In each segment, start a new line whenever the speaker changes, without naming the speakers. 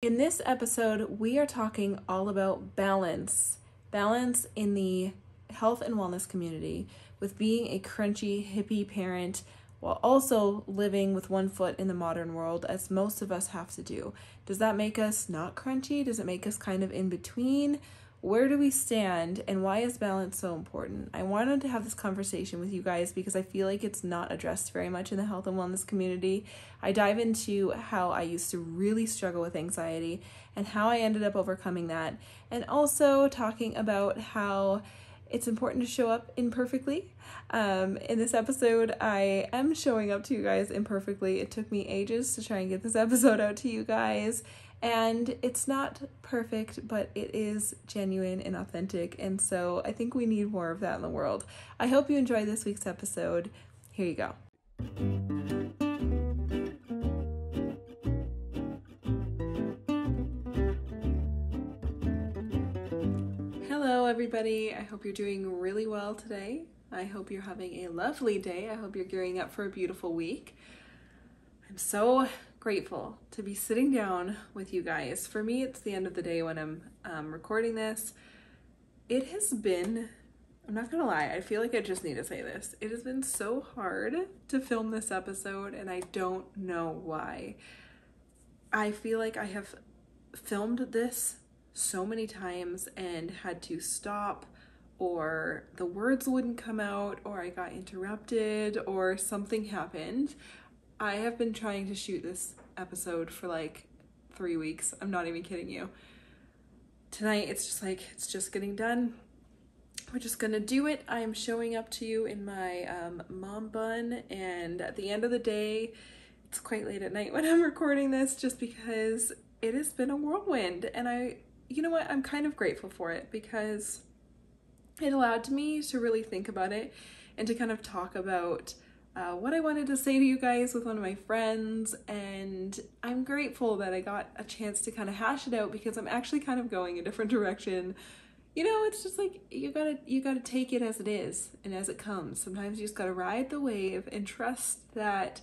In this episode, we are talking all about balance. Balance in the health and wellness community with being a crunchy hippie parent while also living with one foot in the modern world, as most of us have to do. Does that make us not crunchy? Does it make us kind of in between? Where do we stand, and why is balance so important? I wanted to have this conversation with you guys because I feel like it's not addressed very much in the health and wellness community. I dive into how I used to really struggle with anxiety and how I ended up overcoming that, and also talking about how it's important to show up imperfectly. In this episode, I am showing up to you guys imperfectly. It took me ages to try and get this episode out to you guys. And it's not perfect, but it is genuine and authentic. And so I think we need more of that in the world. I hope you enjoy this week's episode. Here you go. Hello, everybody. I hope you're doing really well today. I hope you're having a lovely day. I hope you're gearing up for a beautiful week. I'm so grateful to be sitting down with you guys. For me, it's the end of the day when I'm recording this. It has been, I'm not gonna lie, I feel like I just need to say this. It has been so hard to film this episode, and I don't know why. I feel like I have filmed this so many times and had to stop, or the words wouldn't come out, or I got interrupted, or something happened. I have been trying to shoot this episode for like 3 weeks. I'm not even kidding you. Tonight, it's just getting done. We're just gonna do it. I am showing up to you in my mom bun, and at the end of the day, it's quite late at night when I'm recording this just because it has been a whirlwind. And you know what? I'm kind of grateful for it because it allowed me to really think about it and to kind of talk about what I wanted to say to you guys with one of my friends, and I'm grateful that I got a chance to kind of hash it out because I'm actually kind of going a different direction. You know, it's just like you gotta take it as it is and as it comes. Sometimes you just gotta ride the wave and trust that,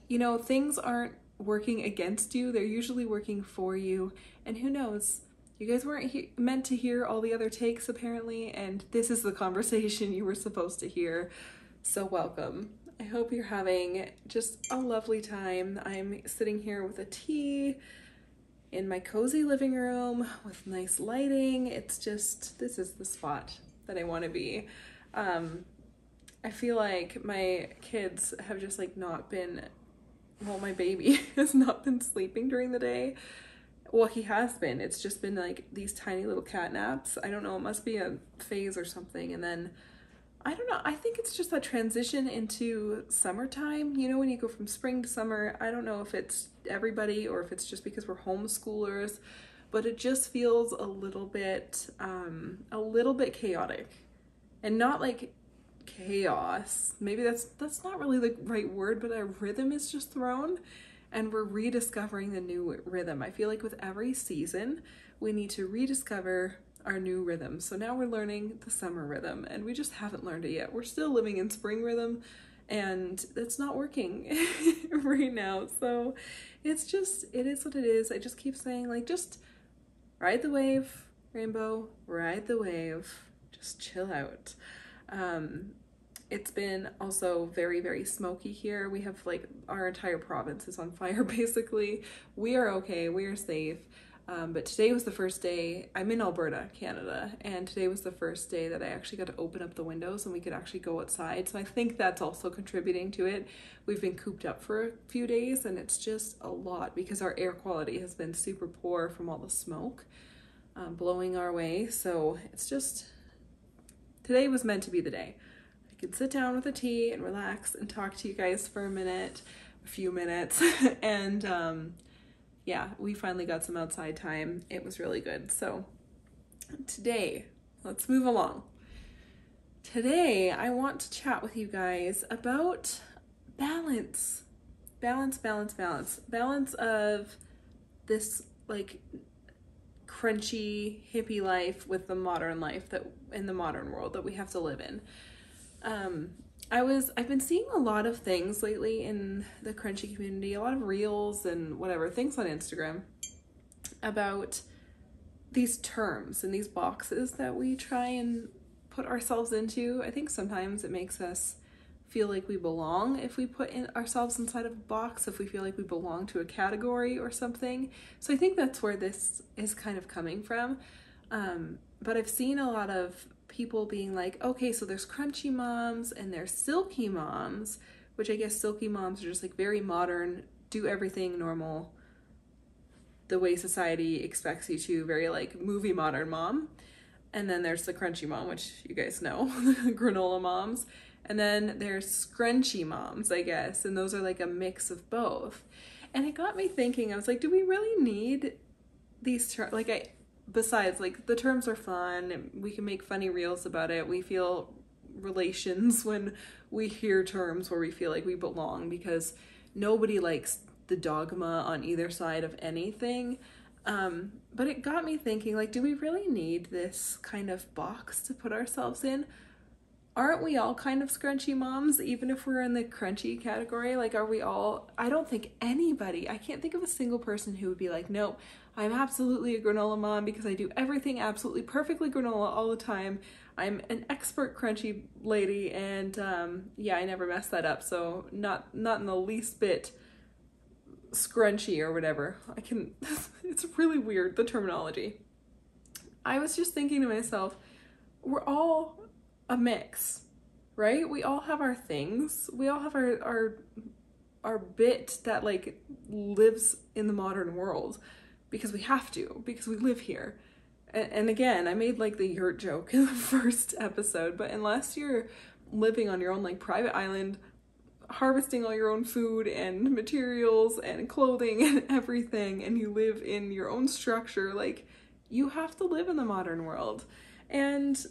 you know, things aren't working against you. They're usually working for you, and who knows? You guys weren't meant to hear all the other takes apparently, and this is the conversation you were supposed to hear. So welcome. I hope you're having just a lovely time. I'm sitting here with a tea in my cozy living room with nice lighting. It's just, this is the spot that I want to be. I feel like my kids have just like not been, well, my baby has not been sleeping during the day. Well, he has been. It's just been like these tiny little cat naps. I don't know, it must be a phase or something. And then I don't know, I think it's just that transition into summertime, you know, when you go from spring to summer. I don't know if it's everybody or if it's just because we're homeschoolers, but it just feels a little bit chaotic, and not like chaos. Maybe that's not really the right word, but a rhythm is just thrown and we're rediscovering the new rhythm. I feel like with every season, we need to rediscover our new rhythm. So now we're learning the summer rhythm, and we just haven't learned it yet. We're still living in spring rhythm, and it's not working right now. So it is what it is. I just keep saying, like, just ride the wave, rainbow, ride the wave, just chill out. It's been also very, very smoky here. We have like our entire province is on fire basically. We are okay, we are safe. But today was the first day. I'm in Alberta, Canada, and today was the first day that I actually got to open up the windows and we could actually go outside. So I think that's also contributing to it. We've been cooped up for a few days, and it's just a lot because our air quality has been super poor from all the smoke blowing our way. So it's just, today was meant to be the day. I could sit down with a tea and relax and talk to you guys for a few minutes, and yeah, we finally got some outside time. It was really good. So today, let's move along. Today, I want to chat with you guys about balance. Balance of this like crunchy hippie life with the modern life that in the modern world that we have to live in. I've been seeing a lot of things lately in the crunchy community, a lot of reels and whatever, things on Instagram. about these terms and these boxes that we try and put ourselves into. I think sometimes it makes us feel like we belong if we put ourselves inside of a box, if we feel like we belong to a category or something. So I think that's where this is kind of coming from. But I've seen a lot of people being like, okay, so there's crunchy moms and there's silky moms, which I guess silky moms are just like very modern, do everything normal, the way society expects you to, very like movie modern mom. And then there's the crunchy mom, which you guys know, granola moms. And then there's scrunchy moms, I guess. And those are like a mix of both. And it got me thinking, I was like, do we really need these terms? Like, besides, like, the terms are fun. We can make funny reels about it. We feel relations when we hear terms where we feel like we belong, because nobody likes the dogma on either side of anything. But it got me thinking, like, do we really need this kind of box to put ourselves in? Aren't we all kind of scrunchy moms, even if we're in the crunchy category? Like, are we all? I don't think anybody, I can't think of a single person who would be like, nope, I'm absolutely a granola mom because I do everything absolutely perfectly granola all the time. I'm an expert crunchy lady, and yeah, I never mess that up. So not in the least bit scrunchy or whatever. It's really weird, the terminology. I was just thinking to myself, we're all a mix, right? We all have our things. We all have our bit that like lives in the modern world because we have to, because we live here. And again, I made like the yurt joke in the first episode, but unless you're living on your own like private island, harvesting all your own food and materials and clothing and everything, and you live in your own structure, like, you have to live in the modern world. And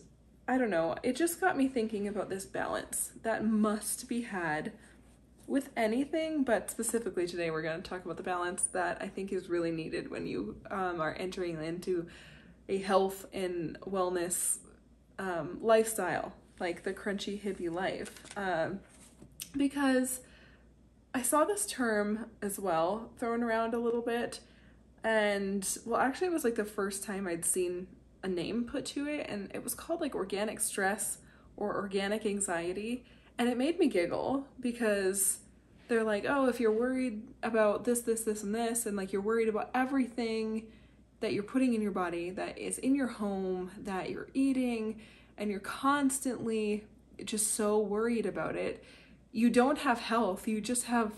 I don't know, it just got me thinking about this balance that must be had with anything, but specifically today we're going to talk about the balance that I think is really needed when you are entering into a health and wellness lifestyle, like the crunchy hippie life. Because I saw this term as well thrown around a little bit, and well, actually it was like the first time I'd seen a name put to it, and it was called like organic stress or organic anxiety, and it made me giggle because they're like, oh, if you're worried about this, and this, and like you're worried about everything that you're putting in your body, that is in your home, that you're eating, and you're constantly just so worried about it, you don't have health, you just have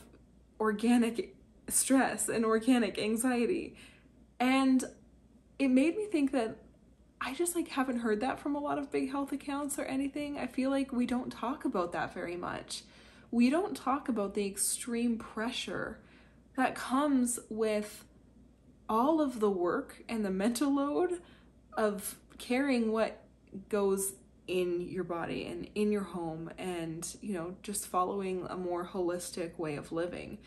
organic stress and organic anxiety. And it made me think that I just like haven't heard that from a lot of big health accounts or anything. I feel like we don't talk about that very much. We don't talk about the extreme pressure that comes with all of the work and the mental load of carrying what goes in your body and in your home, and, you know, just following a more holistic way of living.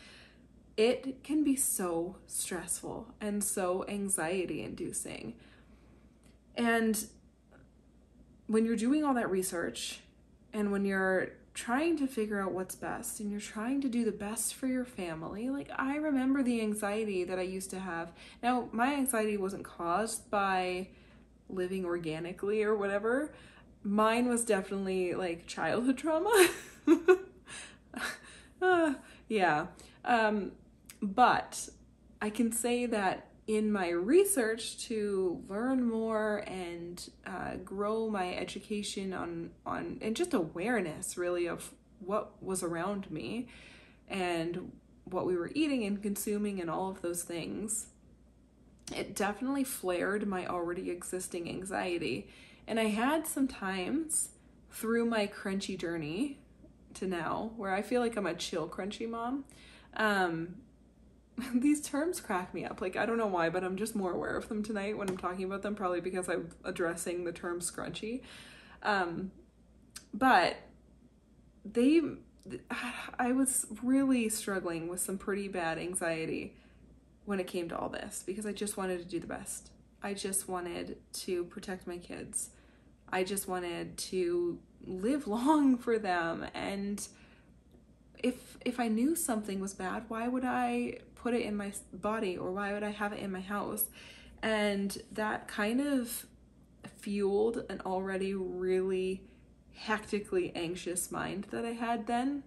It can be so stressful and so anxiety inducing. And when you're doing all that research, and when you're trying to figure out what's best, and you're trying to do the best for your family, like, I remember the anxiety that I used to have. Now, my anxiety wasn't caused by living organically or whatever. Mine was definitely like childhood trauma. Yeah. But I can say that in my research to learn more and grow my education on and just awareness really of what was around me and what we were eating and consuming and all of those things, it definitely flared my already existing anxiety. And I had some times through my crunchy journey to now where I feel like I'm a chill crunchy mom. These terms crack me up. Like, I don't know why, but I'm just more aware of them tonight when I'm talking about them, probably because I'm addressing the term scrunchy. But I was really struggling with some pretty bad anxiety when it came to all this, because I just wanted to do the best. I just wanted to protect my kids. I just wanted to live long for them. And if I knew something was bad, why would I put it in my body, or why would I have it in my house? And that kind of fueled an already really hectically anxious mind that I had then.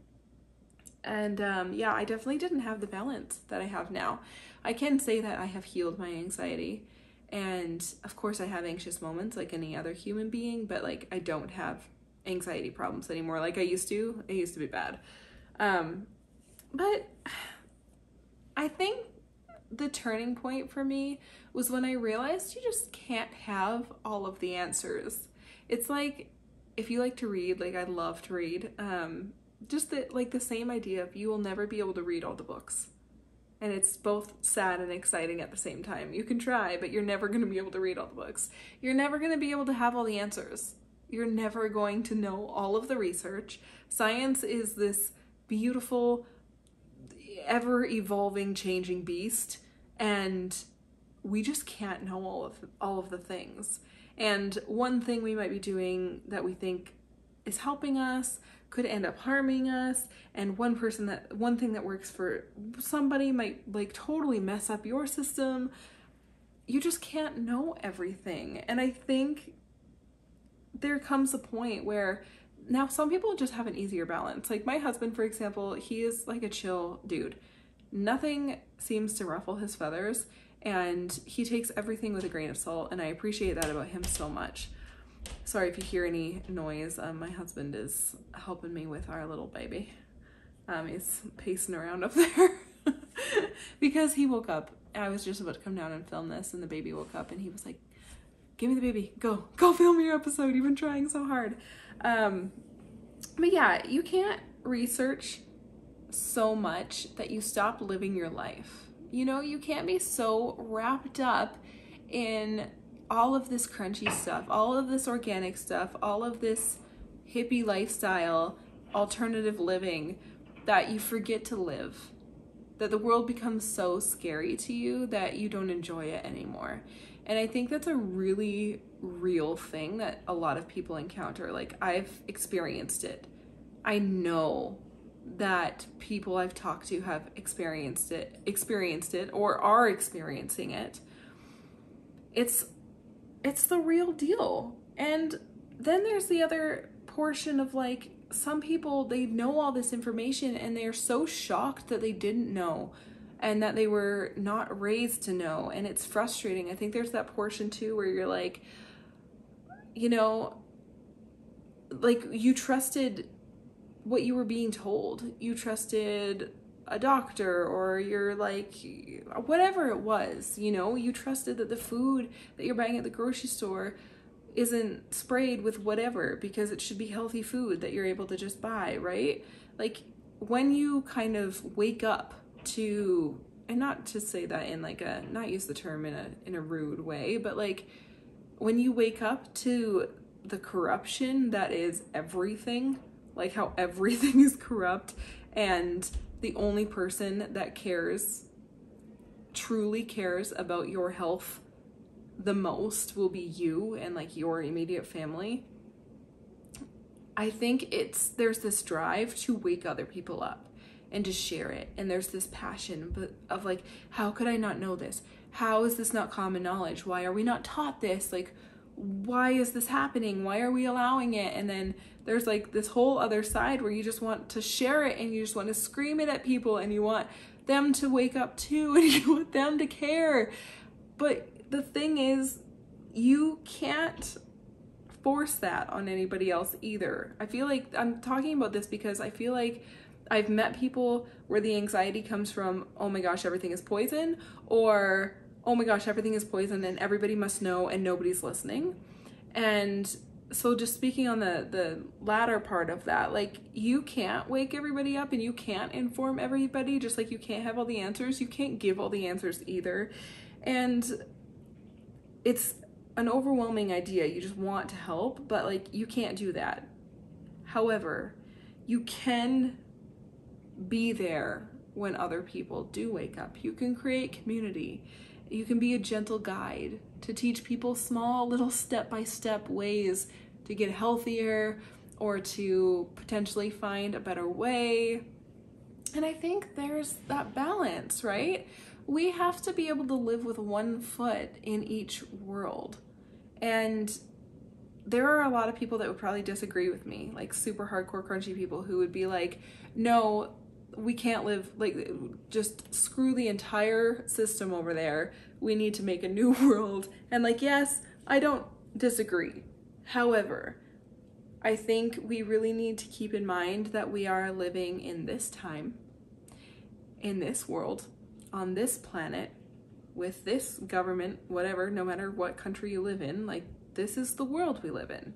And yeah, I definitely didn't have the balance that I have now. I can say that I have healed my anxiety. And of course I have anxious moments like any other human being, but like I don't have anxiety problems anymore like I used to. It used to be bad. But I think the turning point for me was when I realized you just can't have all of the answers. It's like, if you like to read, like I love to read, just the same idea of you will never be able to read all the books. And it's both sad and exciting at the same time. You can try, but you're never going to be able to read all the books. You're never going to be able to have all the answers. You're never going to know all of the research. Science is this beautiful, ever-evolving, changing beast, and we just can't know all of the things. And one thing we might be doing that we think is helping us could end up harming us, and one thing that works for somebody might like totally mess up your system. You just can't know everything. And I think there comes a point where now some people just have an easier balance. Like my husband, for example, he is like a chill dude. Nothing seems to ruffle his feathers, and he takes everything with a grain of salt, and I appreciate that about him so much. Sorry if you hear any noise. My husband is helping me with our little baby. He's pacing around up there because he woke up. I was just about to come down and film this, and the baby woke up, and he was like, "Give me the baby. Go film your episode. You've been trying so hard." But yeah, you can't research so much that you stop living your life. You know, you can't be so wrapped up in all of this crunchy stuff, all of this organic stuff, all of this hippie lifestyle, alternative living, that you forget to live, that the world becomes so scary to you that you don't enjoy it anymore. And I think that's a really real thing that a lot of people encounter. Like, I've experienced it. I know that people I've talked to have experienced it or are experiencing it. It's the real deal. And then there's the other portion of like, some people, they know all this information and they're so shocked that they didn't know and that they were not raised to know. And it's frustrating. I think there's that portion too where you're like, you know, like you trusted what you were being told. You trusted a doctor, or you're like, whatever it was, you know, you trusted that the food that you're buying at the grocery store isn't sprayed with whatever, because it should be healthy food that you're able to just buy, right? Like, when you kind of wake up to, and not to say that in like a, not use the term in a rude way, but like when you wake up to the corruption that is everything, like how everything is corrupt, and the only person that truly cares about your health the most will be you and like your immediate family. I think there's this drive to wake other people up and to share it. And there's this passion of like, how could I not know this? How is this not common knowledge? Why are we not taught this? Like, why is this happening? Why are we allowing it? And then there's like this whole other side where you just want to share it and you just want to scream it at people and you want them to wake up too and you want them to care. But the thing is, you can't force that on anybody else either. I feel like I'm talking about this because I feel like I've met people where the anxiety comes from, oh my gosh, everything is poison, or oh my gosh, everything is poison and everybody must know and nobody's listening. And so just speaking on the latter part of that, like, you can't wake everybody up and you can't inform everybody, just like you can't have all the answers. You can't give all the answers either. And it's an overwhelming idea. You just want to help, but like, you can't do that. However, you can be there when other people do wake up. You can create community. You can be a gentle guide to teach people small little step-by-step ways to get healthier or to potentially find a better way. And I think there's that balance, right? We have to be able to live with one foot in each world. And there are a lot of people that would probably disagree with me, like super hardcore crunchy people who would be like, no, we can't live, like, just screw the entire system over there. We need to make a new world. And like, yes, I don't disagree. However, I think we really need to keep in mind that we are living in this time, in this world, on this planet, with this government, whatever, no matter what country you live in, like, this is the world we live in.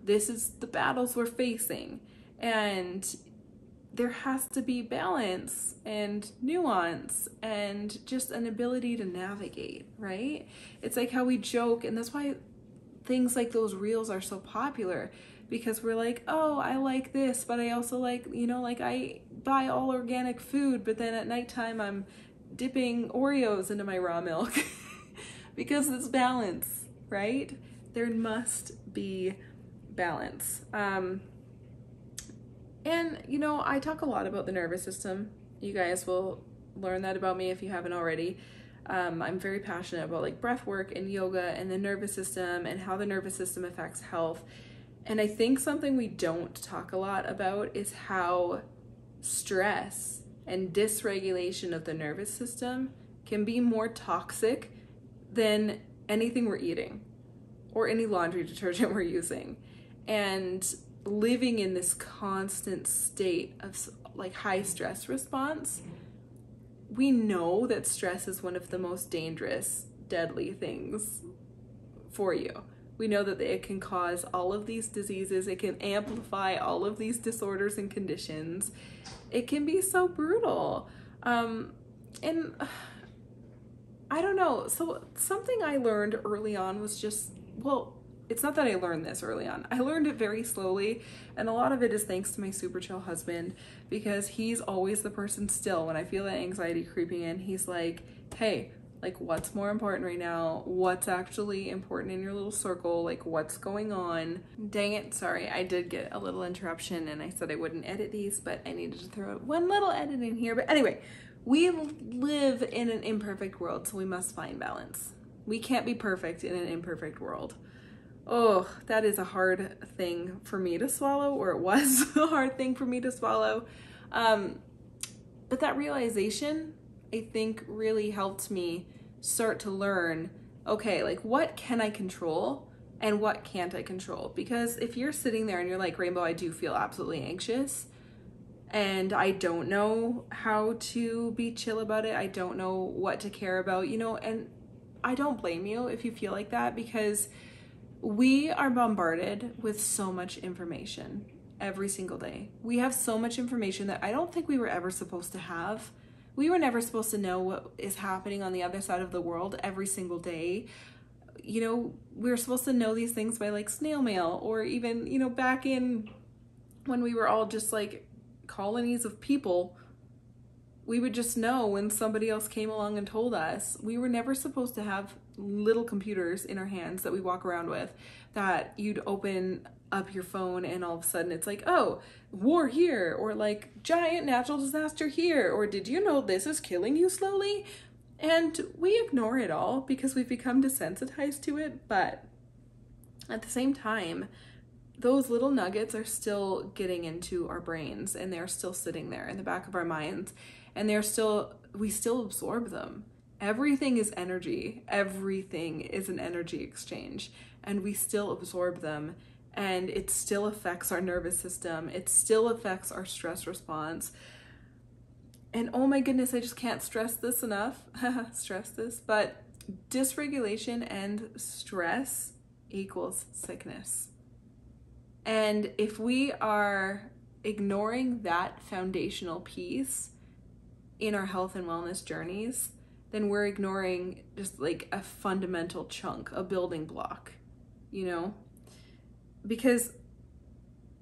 This is the battles we're facing. And there has to be balance and nuance and just an ability to navigate, right? It's like how we joke, and that's why things like those reels are so popular, because we're like, oh, I like this, but I also like, you know, like I buy all organic food, but then at nighttime I'm dipping Oreos into my raw milk because it's balance, right? There must be balance. And, you know, I talk a lot about the nervous system. You guys will learn that about me if you haven't already. I'm very passionate about like breath work and yoga and the nervous system and how the nervous system affects health. And I think something we don't talk a lot about is how stress and dysregulation of the nervous system can be more toxic than anything we're eating or any laundry detergent we're using. And living in this constant state of like high stress response, we know that stress is one of the most dangerous, deadly things for you. We know that it can cause all of these diseases. It can amplify all of these disorders and conditions. It can be so brutal. And I don't know. So something I learned early on was just, well, it's not that I learned this early on. I learned it very slowly, and a lot of it is thanks to my super chill husband, because he's always the person still when I feel that anxiety creeping in. He's like, hey, like, what's more important right now? What's actually important in your little circle? Like, what's going on? Dang it, sorry, I did get a little interruption and I said I wouldn't edit these, but I needed to throw one little edit in here. But anyway, we live in an imperfect world, so we must find balance. We can't be perfect in an imperfect world. Oh, that is a hard thing for me to swallow, or it was a hard thing for me to swallow. But that realization, I think, really helped me start to learn, okay, like, what can I control and what can't I control? Because if you're sitting there and you're like, Rainbow, I do feel absolutely anxious and I don't know how to be chill about it, I don't know what to care about, you know, and I don't blame you if you feel like that, because we are bombarded with so much information every single day. We have so much information that I don't think we were ever supposed to have. We were never supposed to know what is happening on the other side of the world every single day. You know, we were supposed to know these things by like snail mail, or even, you know, back in when we were all just like colonies of people, we would just know when somebody else came along and told us. We were never supposed to have little computers in our hands that we walk around with, that you'd open up your phone and all of a sudden it's like, oh, war here, or like giant natural disaster here, or did you know this is killing you slowly? And we ignore it all because we've become desensitized to it. But at the same time, those little nuggets are still getting into our brains, and they're still sitting there in the back of our minds, and we still absorb them. Everything is energy. Everything is an energy exchange, and we still absorb them, and it still affects our nervous system. It still affects our stress response. And oh my goodness, I just can't stress this enough. Stress this, but dysregulation and stress equals sickness. And if we are ignoring that foundational piece in our health and wellness journeys, then we're ignoring just like a fundamental chunk, a building block, you know? Because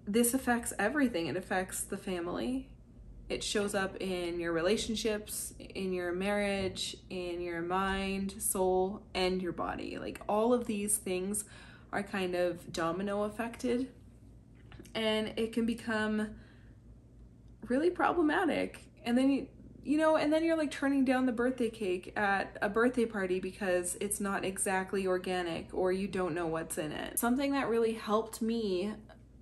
this affects everything. It affects the family. It shows up in your relationships, in your marriage, in your mind, soul, and your body. Like, all of these things are kind of domino affected, and it can become really problematic. And then and then you're like turning down the birthday cake at a birthday party because it's not exactly organic or you don't know what's in it. Something that really helped me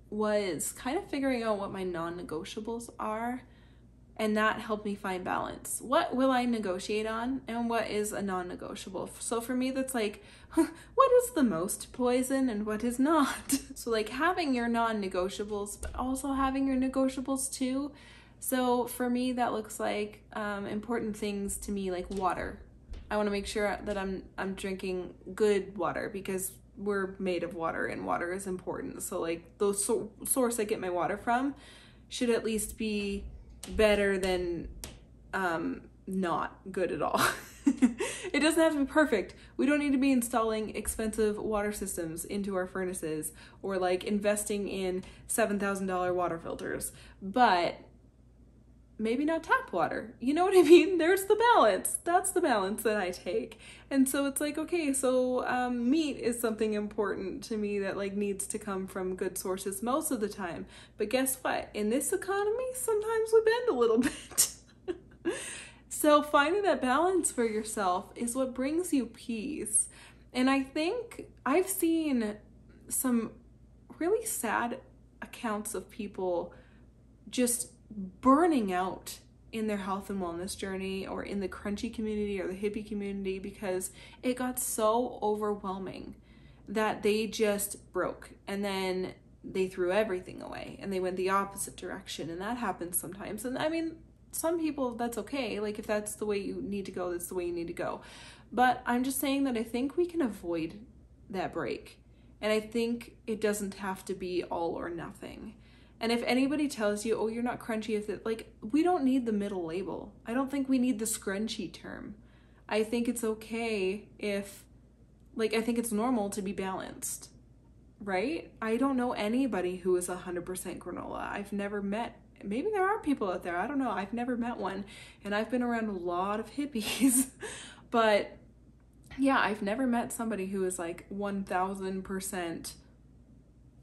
was kind of figuring out what my non-negotiables are, and that helped me find balance. What will I negotiate on and what is a non-negotiable? So for me, that's like, what is the most poison and what is not? So like having your non-negotiables, but also having your negotiables too. So for me, that looks like important things to me, like water. I want to make sure that I'm drinking good water because we're made of water and water is important. So like the source I get my water from should at least be better than not good at all. It doesn't have to be perfect. We don't need to be installing expensive water systems into our furnaces or like investing in $7,000 water filters, but maybe not tap water. You know what I mean? There's the balance. That's the balance that I take. And so it's like, okay, so meat is something important to me that like needs to come from good sources most of the time. But guess what? In this economy, sometimes we bend a little bit. So finding that balance for yourself is what brings you peace. And I think I've seen some really sad accounts of people just burning out in their health and wellness journey or in the Scrunchy community or the Hippie community because it got so overwhelming that they just broke and then they threw everything away and they went the opposite direction. And that happens sometimes. And I mean, some people, that's okay. Like if that's the way you need to go, that's the way you need to go. But I'm just saying that I think we can avoid that break. And I think it doesn't have to be all or nothing. And if anybody tells you, oh, you're not crunchy, if it, like, we don't need the middle label. I don't think we need the scrunchy term. I think it's okay if, like, I think it's normal to be balanced, right? I don't know anybody who is 100% granola. I've never met, maybe there are people out there, I don't know. I've never met one. And I've been around a lot of hippies, but yeah, I've never met somebody who is like 1000%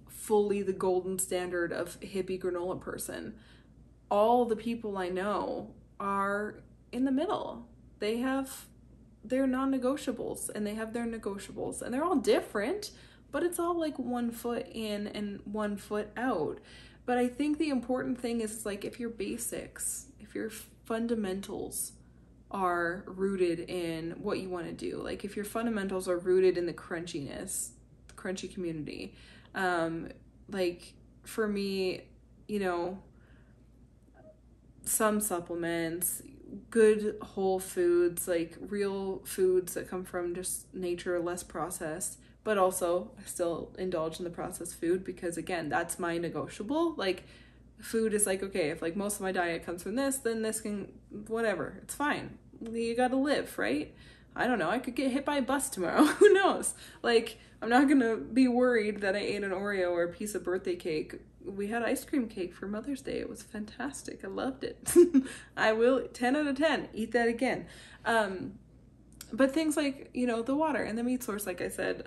fully the golden standard of hippie granola person. All the people I know are in the middle. They have their non-negotiables and they have their negotiables and they're all different, but it's all like 1 foot in and 1 foot out. But I think the important thing is like if your basics, if your fundamentals are rooted in what you want to do, like if your fundamentals are rooted in the crunchiness, the crunchy community, like for me, you know, some supplements, good whole foods, like real foods that come from just nature, less processed, but also I still indulge in the processed food because again, that's my negotiable. Like food is like, okay, if like most of my diet comes from this, then this can, whatever, it's fine. You gotta live, right? I don't know, I could get hit by a bus tomorrow. Who knows? Like, I'm not gonna be worried that I ate an Oreo or a piece of birthday cake. We had ice cream cake for Mother's Day. It was fantastic. I loved it. I will, 10 out of 10, eat that again. But things like, you know, the water and the meat source, like I said,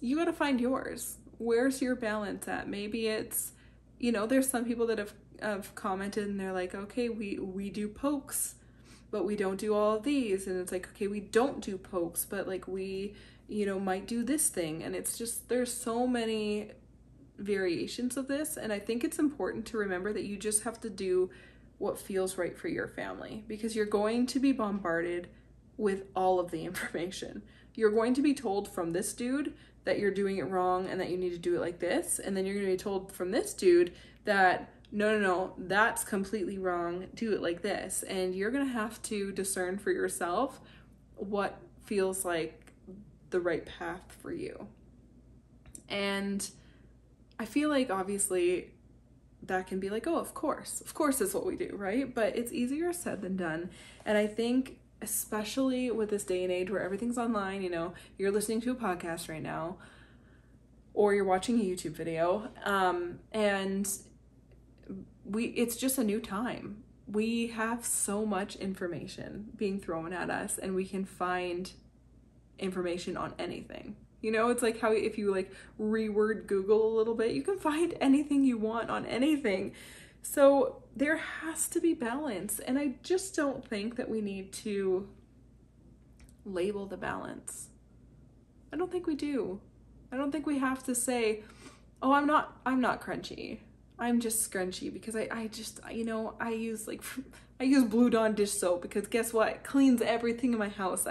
you gotta find yours. Where's your balance at? Maybe it's, you know, there's some people that have commented and they're like, okay, we do pokes, but we don't do all of these. And it's like, okay, we don't do pokes, but like we, you know, might do this thing. And it's just, there's so many variations of this. And I think it's important to remember that you just have to do what feels right for your family because you're going to be bombarded with all of the information. You're going to be told from this dude that you're doing it wrong and that you need to do it like this. And then you're going to be told from this dude that no, that's completely wrong. Do it like this. And you're going to have to discern for yourself what feels like the right path for you. And I feel like obviously that can be like, oh, of course is what we do, right? But it's easier said than done. And I think especially with this day and age where everything's online, you know, you're listening to a podcast right now or you're watching a YouTube video, and it's just a new time. We have so much information being thrown at us and we can find information on anything. You know, it's like how if you like reword Google a little bit, you can find anything you want on anything. So there has to be balance. And I just don't think that we need to label the balance. I don't think we do. I don't think we have to say, oh, I'm not crunchy. I'm just scrunchy, because I just, you know, I use Blue Dawn dish soap, because guess what? It cleans everything in my house.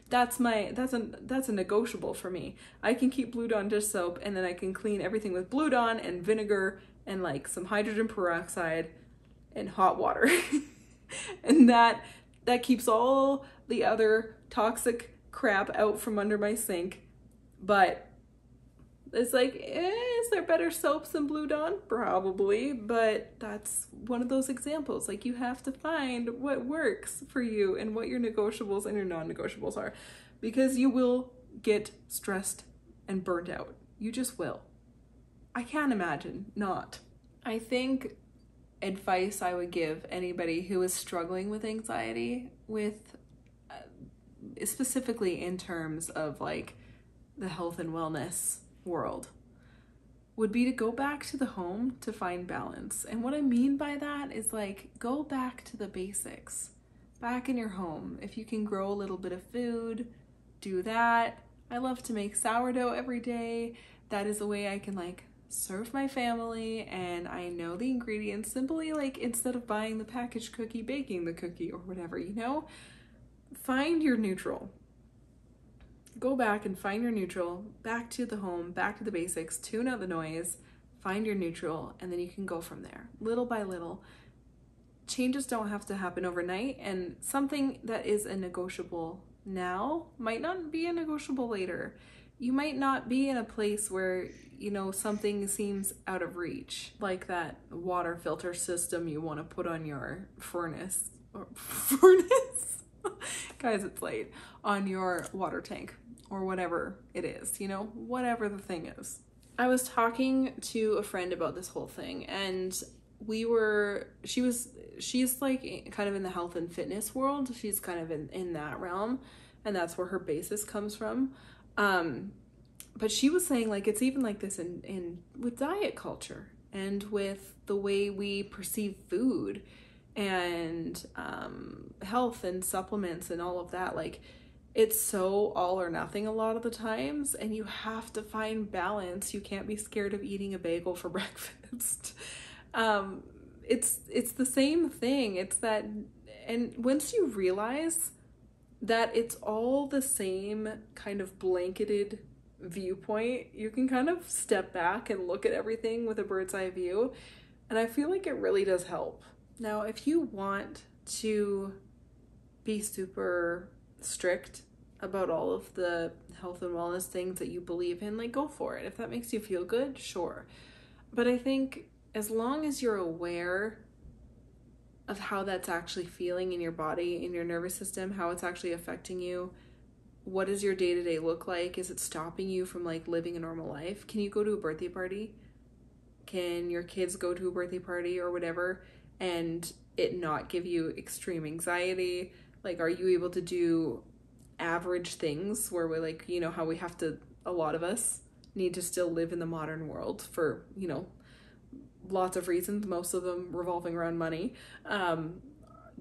That's a negotiable for me. I can keep Blue Dawn dish soap, and then I can clean everything with Blue Dawn and vinegar and like some hydrogen peroxide and hot water. And that keeps all the other toxic crap out from under my sink. But it's like, is there better soaps than Blue Dawn? Probably, but that's one of those examples. Like, you have to find what works for you and what your negotiables and your non-negotiables are, because you will get stressed and burnt out. You just will. I can't imagine not. I think advice I would give anybody who is struggling with anxiety, specifically in terms of like the health and wellness world, would be to go back to the home to find balance. And what I mean by that is, like, go back to the basics, back in your home. If you can grow a little bit of food, do that. I love to make sourdough every day. That is a way I can like serve my family, and I know the ingredients. Simply, like, instead of buying the packaged cookie, baking the cookie or whatever, you know? Find your neutral. Go back and find your neutral, back to the home, back to the basics, tune out the noise, find your neutral, and then you can go from there, little by little. Changes don't have to happen overnight, and something that is a negotiable now might not be a negotiable later. You might not be in a place where, you know, something seems out of reach, like that water filter system you want to put on your furnace, guys, it's late, on your water tank, or whatever it is, you know, whatever the thing is. I was talking to a friend about this whole thing, and she's like kind of in the health and fitness world. She's kind of in that realm, and that's where her basis comes from. But she was saying, like, it's even like this in with diet culture and with the way we perceive food and health and supplements and all of that. Like, it's so all or nothing a lot of the times, and you have to find balance. You can't be scared of eating a bagel for breakfast. It's the same thing. It's that, and once you realize that it's all the same kind of blanketed viewpoint, you can kind of step back and look at everything with a bird's eye view, and I feel like it really does help. Now, if you want to be super strict about all of the health and wellness things that you believe in, like, go for it. If that makes you feel good, sure. But I think as long as you're aware of how that's actually feeling in your body, in your nervous system, how it's actually affecting you, what does your day-to-day look like? Is it stopping you from like living a normal life? Can you go to a birthday party? Can your kids go to a birthday party or whatever and it not give you extreme anxiety? Like, are you able to do average things where we're like, you know, how we have to, a lot of us need to still live in the modern world for, you know, lots of reasons, most of them revolving around money.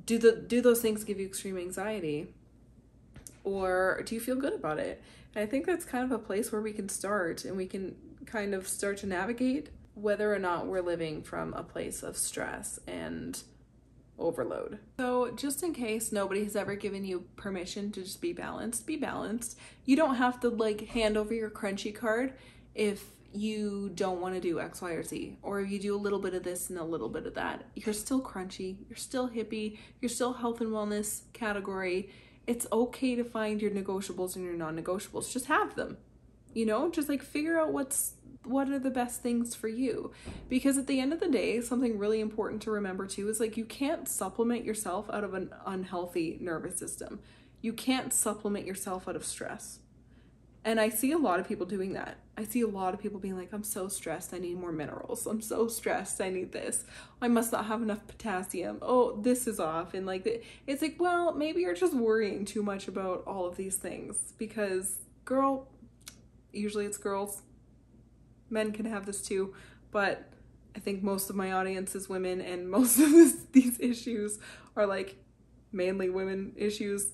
Do those things give you extreme anxiety? Or do you feel good about it? And I think that's kind of a place where we can start, and we can kind of start to navigate whether or not we're living from a place of stress and overload. So just in case nobody has ever given you permission to just be balanced, be balanced. You don't have to like hand over your crunchy card if you don't want to do X, Y, or Z, or if you do a little bit of this and a little bit of that. You're still crunchy, you're still hippie, you're still health and wellness category. It's okay to find your negotiables and your non-negotiables. Just have them, you know, just like figure out what are the best things for you. Because at the end of the day, something really important to remember too is like, you can't supplement yourself out of an unhealthy nervous system. You can't supplement yourself out of stress. And I see a lot of people doing that. I see a lot of people being like, I'm so stressed, I need more minerals. I'm so stressed, I need this. I must not have enough potassium. Oh, this is off. And like, it's like, well, maybe you're just worrying too much about all of these things, because usually it's girls. Men can have this too, but I think most of my audience is women, and most of these issues are like mainly women issues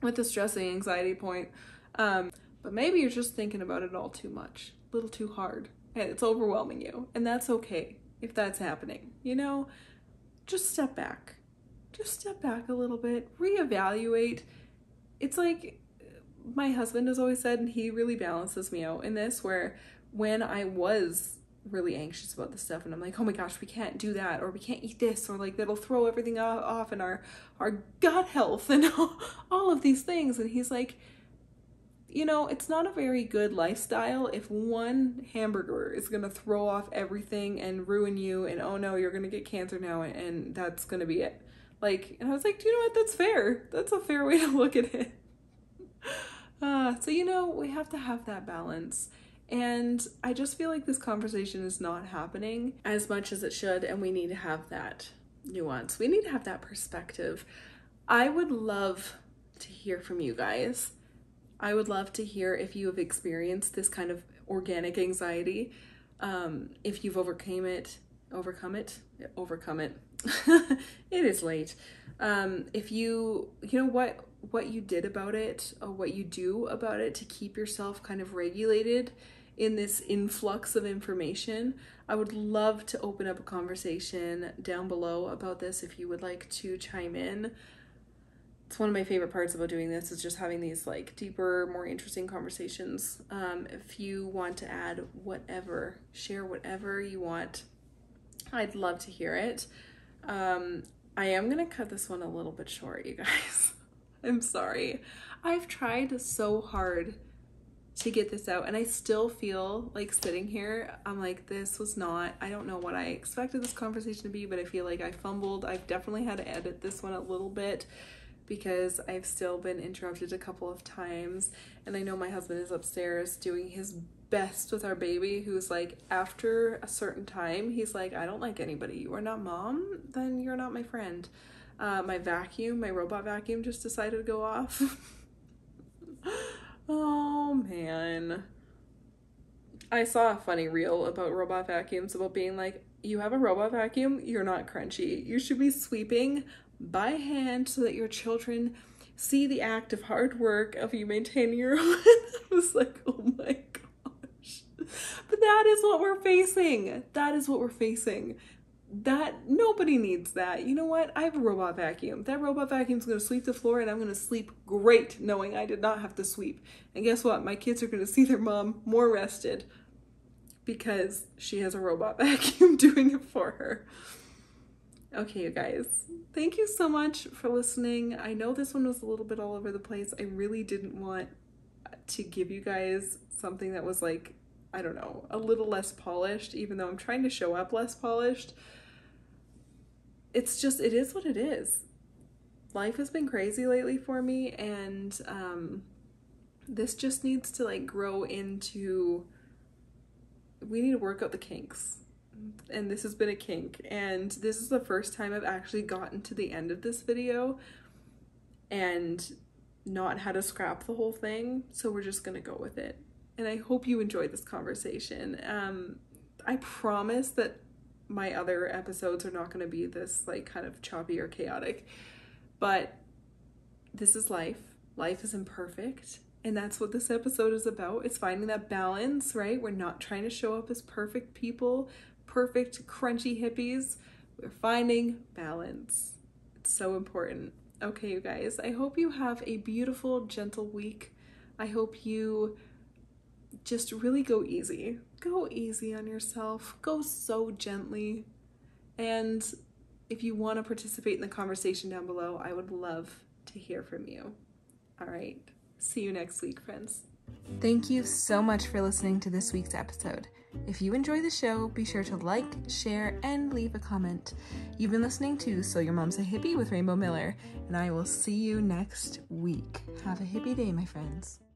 with the stress and anxiety point. But maybe you're just thinking about it all too much, a little too hard, and it's overwhelming you. And that's okay if that's happening, you know? Just step back. Just step back a little bit, reevaluate. It's like my husband has always said, and he really balances me out in this, where when I was really anxious about this stuff and I'm like, oh my gosh, we can't do that, or we can't eat this, or like that'll throw everything off and our gut health and all of these things. And he's like, you know, it's not a very good lifestyle if one hamburger is gonna throw off everything and ruin you, and oh no, you're gonna get cancer now, and that's gonna be it. Like, and I was like, do you know what, that's fair. That's a fair way to look at it. So, you know, we have to have that balance. And I just feel like this conversation is not happening as much as it should, and we need to have that nuance. We need to have that perspective. I would love to hear from you guys. I would love to hear if you have experienced this kind of organic anxiety, if you've overcome it. It is late. If you know what you did about it, or what you do about it to keep yourself kind of regulated in this influx of information. I would love to open up a conversation down below about this if you would like to chime in. It's one of my favorite parts about doing this, is just having these like deeper, more interesting conversations. If you want to add whatever, share whatever you want, I'd love to hear it. I am gonna cut this one a little bit short, you guys. I'm sorry. I've tried so hard to get this out, and I still feel like sitting here, I'm like, this was not, I don't know what I expected this conversation to be, but I feel like I fumbled. I've definitely had to edit this one a little bit because I've still been interrupted a couple of times, and I know my husband is upstairs doing his best with our baby, who's like, after a certain time, he's like, I don't like anybody. You are not mom, then you're not my friend. My vacuum, my robot vacuum just decided to go off. Oh man. I saw a funny reel about robot vacuums, about being like, you have a robot vacuum, you're not Crunchy. You should be sweeping by hand so that your children see the act of hard work of you maintaining your own. I was like, oh my gosh. But that is what we're facing. That is what we're facing. That nobody needs that. You know what? I have a robot vacuum. That robot vacuum is going to sweep the floor, and I'm going to sleep great knowing I did not have to sweep. And guess what? My kids are going to see their mom more rested because she has a robot vacuum doing it for her. Okay, you guys, thank you so much for listening. I know this one was a little bit all over the place. I really didn't want to give you guys something that was like, I don't know, a little less polished, even though I'm trying to show up less polished. It's just, it is what it is. Life has been crazy lately for me, and this just needs to like grow into, we need to work out the kinks. And this has been a kink, and this is the first time I've actually gotten to the end of this video and not had to scrap the whole thing, so we're just gonna go with it. And I hope you enjoyed this conversation. I promise that my other episodes are not going to be this like kind of choppy or chaotic, but this is life. Life is imperfect, and that's what this episode is about. It's finding that balance, right? We're not trying to show up as perfect people, perfect crunchy hippies. We're finding balance. It's so important. Okay, you guys, I hope you have a beautiful, gentle week. I hope you just really go easy. Go easy on yourself. Go so gently. And if you want to participate in the conversation down below, I would love to hear from you. All right. See you next week, friends. Thank you so much for listening to this week's episode. If you enjoy the show, be sure to like, share, and leave a comment. You've been listening to So Your Mom's a Hippie with Rainbow Miller, and I will see you next week. Have a hippie day, my friends.